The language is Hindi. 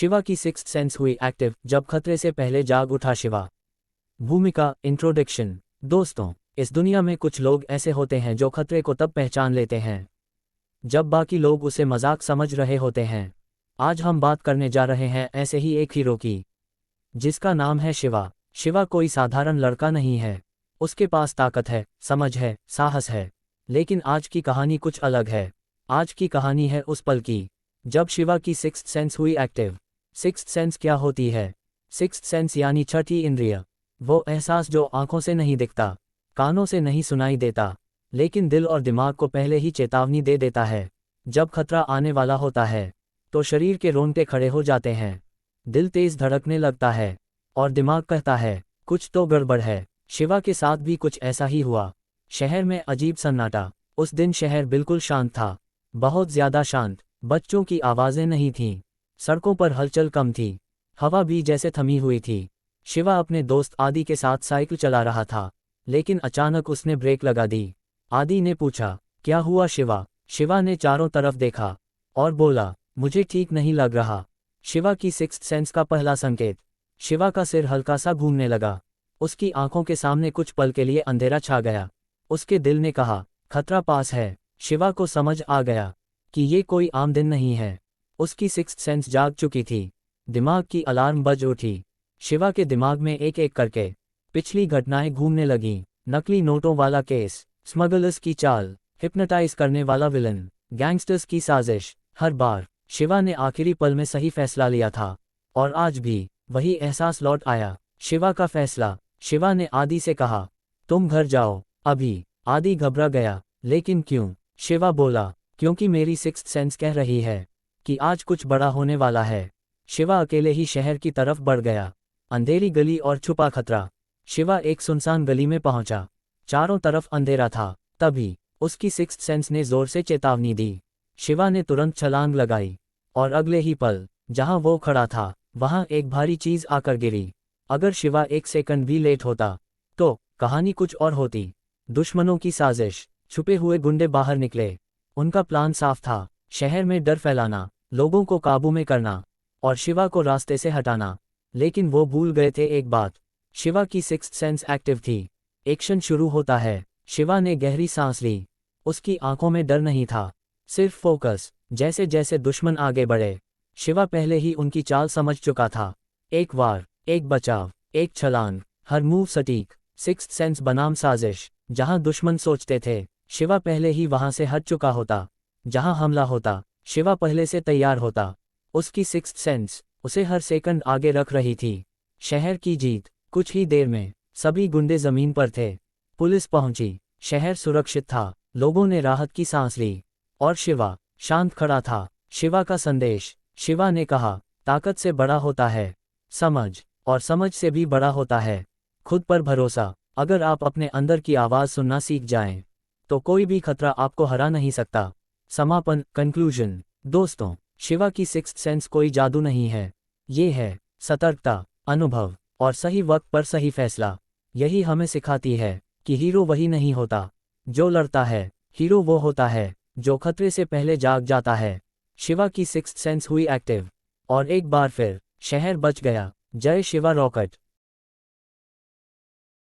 शिवा की सिक्स्थ सेंस हुई एक्टिव जब खतरे से पहले जाग उठा शिवा। भूमिका इंट्रोडक्शन। दोस्तों, इस दुनिया में कुछ लोग ऐसे होते हैं जो खतरे को तब पहचान लेते हैं जब बाकी लोग उसे मजाक समझ रहे होते हैं। आज हम बात करने जा रहे हैं ऐसे ही एक हीरो की, जिसका नाम है शिवा। शिवा कोई साधारण लड़का नहीं है। उसके पास ताकत है, समझ है, साहस है। लेकिन आज की कहानी कुछ अलग है। आज की कहानी है उस पल की जब शिवा की सिक्स्थ सेंस हुई एक्टिव। सिक्स्थ सेंस क्या होती है? सिक्स्थ सेंस यानी छठी इंद्रिय। वो एहसास जो आंखों से नहीं दिखता, कानों से नहीं सुनाई देता, लेकिन दिल और दिमाग को पहले ही चेतावनी दे देता है। जब खतरा आने वाला होता है तो शरीर के रोंगटे खड़े हो जाते हैं, दिल तेज धड़कने लगता है और दिमाग कहता है कुछ तो गड़बड़ है। शिवा के साथ भी कुछ ऐसा ही हुआ। शहर में अजीब सन्नाटा। उस दिन शहर बिल्कुल शांत था, बहुत ज्यादा शांत। बच्चों की आवाजें नहीं थीं, सड़कों पर हलचल कम थी, हवा भी जैसे थमी हुई थी। शिवा अपने दोस्त आदि के साथ साइकिल चला रहा था, लेकिन अचानक उसने ब्रेक लगा दी। आदि ने पूछा, क्या हुआ शिवा? शिवा ने चारों तरफ देखा और बोला, मुझे ठीक नहीं लग रहा। शिवा की सिक्स्थ सेंस का पहला संकेत। शिवा का सिर हल्का सा घूमने लगा। उसकी आंखों के सामने कुछ पल के लिए अंधेरा छा गया। उसके दिल ने कहा, खतरा पास है। शिवा को समझ आ गया कि ये कोई आम दिन नहीं है। उसकी सिक्स्थ सेंस जाग चुकी थी। दिमाग की अलार्म बज उठी। शिवा के दिमाग में एक एक करके पिछली घटनाएं घूमने लगीं। नकली नोटों वाला केस, स्मगलर्स की चाल, हिप्नोटाइज करने वाला विलन, गैंगस्टर्स की साजिश। हर बार शिवा ने आखिरी पल में सही फैसला लिया था, और आज भी वही एहसास लौट आया। शिवा का फैसला। शिवा ने आदि से कहा, तुम घर जाओ अभी। आदि घबरा गया, लेकिन क्यों? शिवा बोला, क्योंकि मेरी सिक्स्थ सेंस कह रही है कि आज कुछ बड़ा होने वाला है। शिवा अकेले ही शहर की तरफ बढ़ गया। अंधेरी गली और छुपा खतरा। शिवा एक सुनसान गली में पहुंचा। चारों तरफ अंधेरा था। तभी उसकी सिक्स्थ सेंस ने जोर से चेतावनी दी। शिवा ने तुरंत छलांग लगाई, और अगले ही पल जहां वो खड़ा था वहां एक भारी चीज आकर गिरी। अगर शिवा एक सेकंड भी लेट होता तो कहानी कुछ और होती। दुश्मनों की साजिश। छुपे हुए गुंडे बाहर निकले। उनका प्लान साफ था, शहर में डर फैलाना, लोगों को काबू में करना और शिवा को रास्ते से हटाना। लेकिन वो भूल गए थे एक बात, शिवा की सिक्स्थ सेंस एक्टिव थी। एक्शन शुरू होता है। शिवा ने गहरी सांस ली। उसकी आंखों में डर नहीं था, सिर्फ फोकस। जैसे जैसे दुश्मन आगे बढ़े, शिवा पहले ही उनकी चाल समझ चुका था। एक वार, एक बचाव, एक छलांग, हर मूव सटीक। सिक्स्थ सेंस बनाम साजिश। जहां दुश्मन सोचते थे शिवा पहले ही वहां से हट चुका होता। जहां हमला होता शिवा पहले से तैयार होता। उसकी सिक्स्थ सेंस उसे हर सेकंड आगे रख रही थी। शहर की जीत। कुछ ही देर में सभी गुंडे जमीन पर थे। पुलिस पहुंची। शहर सुरक्षित था। लोगों ने राहत की सांस ली, और शिवा शांत खड़ा था। शिवा का संदेश। शिवा ने कहा, ताकत से बड़ा होता है समझ, और समझ से भी बड़ा होता है खुद पर भरोसा। अगर आप अपने अंदर की आवाज सुनना सीख जाएं, तो कोई भी खतरा आपको हरा नहीं सकता। समापन, कंक्लूजन। दोस्तों, शिवा की सिक्स्थ सेंस कोई जादू नहीं है। ये है सतर्कता, अनुभव और सही वक्त पर सही फैसला। यही हमें सिखाती है कि हीरो वही नहीं होता जो लड़ता है, हीरो वो होता है जो खतरे से पहले जाग जाता है। शिवा की सिक्स्थ सेंस हुई एक्टिव, और एक बार फिर शहर बच गया। जय शिवा रॉकेट।